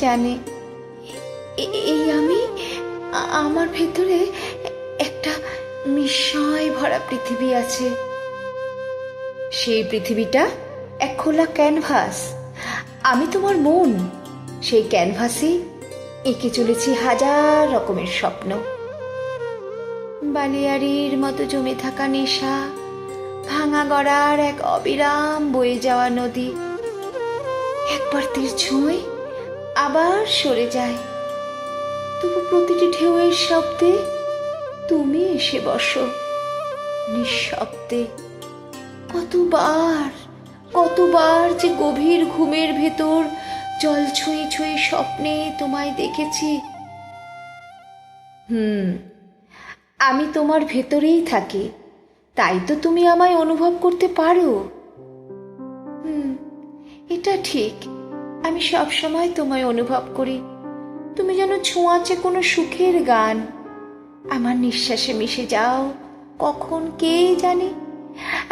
জানে। এই আমি, আমার ভেতরে একটা বিস্ময় ভরা পৃথিবী আছে। সেই পৃথিবীটা এক খোলা ক্যানভাস। আমি তোমার মন। সেই ক্যানভাসে এঁকে চলেছি হাজার রকমের স্বপ্ন। বালিয়াড়ির মতো জমে থাকা নেশা, ভাঙা গড়ার এক অবিরাম বয়ে যাওয়া নদী। একবার তীর ছুঁয়ে আবার সরে যায়, তবু প্রতিটি ঢেউয়ের শব্দে তুমি এসে বসো নিঃশব্দে। কতবার কতবার যে গভীর ঘুমের ভেতর জল ছুঁয়ে ছুঁয়ে স্বপ্নে তোমায় দেখেছি। আমি তোমার ভেতরেই থাকি, তাই তো তুমি আমায় অনুভব করতে পারো। এটা ঠিক, আমি সব সময় তোমায় অনুভব করি। তুমি যেন ছোঁয়াচে কোনো সুখের গান, আমার নিঃশ্বাসে মিশে যাও। কখন কে জানে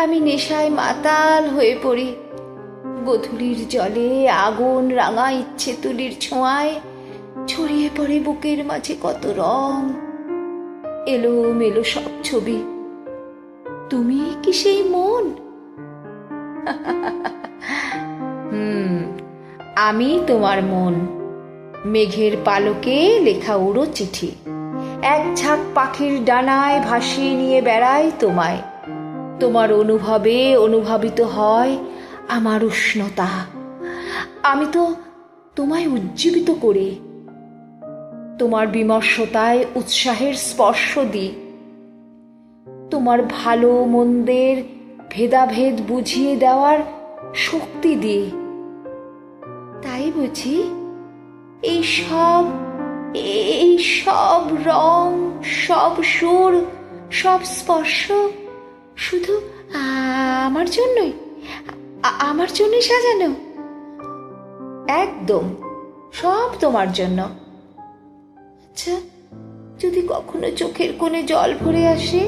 আমি নেশায় মাতাল হয়ে পড়ি। গোধূলির জলে আগুন রাঙা ইচ্ছে তুলির ছোঁয়ায় ছড়িয়ে পড়ে বুকের মাঝে কত রং, এলো মেলো সব ছবি। তুমি কি সেই মন? আমি তোমার মন, মেঘের পালকে লেখা উড়ো চিঠি। এক ঝাঁক পাখির ডানায় ভাসিয়ে নিয়ে বেড়াই তোমায়। তোমার অনুভবে অনুভবিত হয় আমার উষ্ণতা। আমি তো তোমায় উজ্জীবিত করি, তোমার বিমর্ষতায় উৎসাহের স্পর্শ দিই, তোমার ভালো মন্দের ভেদাভেদ বুঝিয়ে দেওয়ার শক্তি দিই। তাই বুঝি এই সব রং, সব সুর, সব স্পর্শ শুধু আমার জন্যই, আমার জন্যই সাজানো? একদম, সব তোমার জন্য। আচ্ছা, যদি কখনো চোখের কোণে জল ভরে আসে,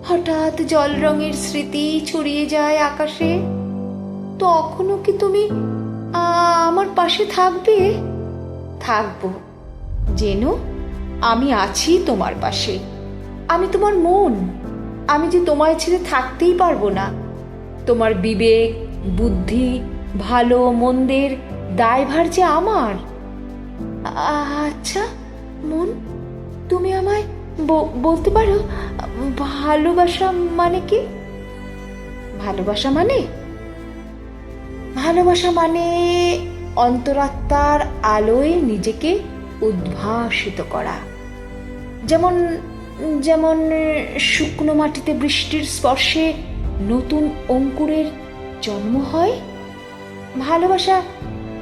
হঠাৎ জল রঙের স্মৃতি ছড়িয়ে যায় আকাশে, তখনও কি তুমি আমার পাশে থাকবে? থাকবো, যেন আমি আছি তোমার পাশে। আমি তোমার মন, আমি যে তোমায় ছেড়ে থাকতেই পারবো না। তোমার বিবেক, বুদ্ধি, ভালো মন্দের দায়ভার যে আমার। আচ্ছা মন, তুমি আমায় বলতে পারো ভালোবাসা মানে কি? ভালোবাসা মানে অন্তরাত্মার আলোয় নিজেকে উদ্ভাসিত করা। যেমন যেমন শুকনো মাটিতে বৃষ্টির স্পর্শে নতুন অঙ্কুরের জন্ম হয়, ভালোবাসা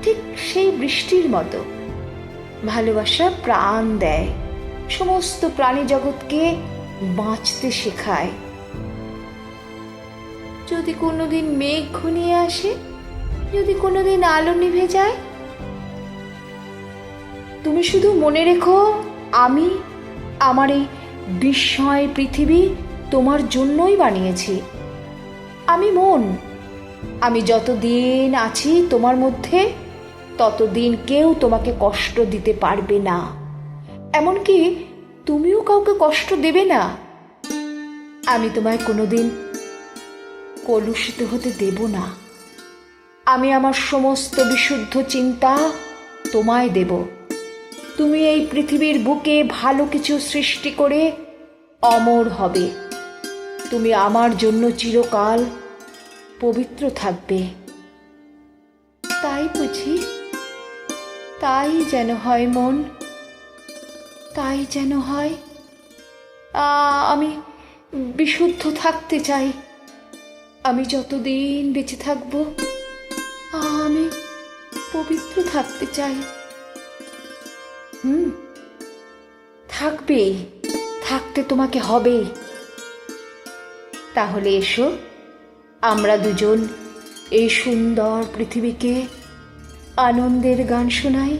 ঠিক সেই বৃষ্টির মতো। ভালোবাসা প্রাণ দেয়, সমস্ত প্রাণী জগৎকে বাঁচতে শেখায়। যদি কোনোদিন মেঘ ঘনিয়ে আসে, যদি কোনোদিন আলো নিভে যায়, তুমি শুধু মনে রেখো, আমি আমার এই বিস্ময় পৃথিবী তোমার জন্যই বানিয়েছি। আমি মন, আমি যতদিন আছি তোমার মধ্যে, ততদিন কেউ তোমাকে কষ্ট দিতে পারবে না। এমনকি তুমিও কাউকে কষ্ট দেবে না। আমি তোমায় কোনোদিন কলুষিত হতে দেব না। আমি আমার সমস্ত বিশুদ্ধ চিন্তা তোমায় দেব। তুমি এই পৃথিবীর বুকে ভালো কিছু সৃষ্টি করে অমর হবে। তুমি আমার জন্য চিরকাল পবিত্র থাকবে। তাই বুঝি, তাই যেন হয় মন, তাই যেন হয়। আমি বিশুদ্ধ থাকতে চাই। আমি যতদিন বেঁচে থাকব, আমি পবিত্র থাকতে চাই। থাকবেই, থাকতে তোমাকে হবেই। তাহলে এসো, আমরা দুজন এই সুন্দর পৃথিবীকে আনন্দের গান শোনাই।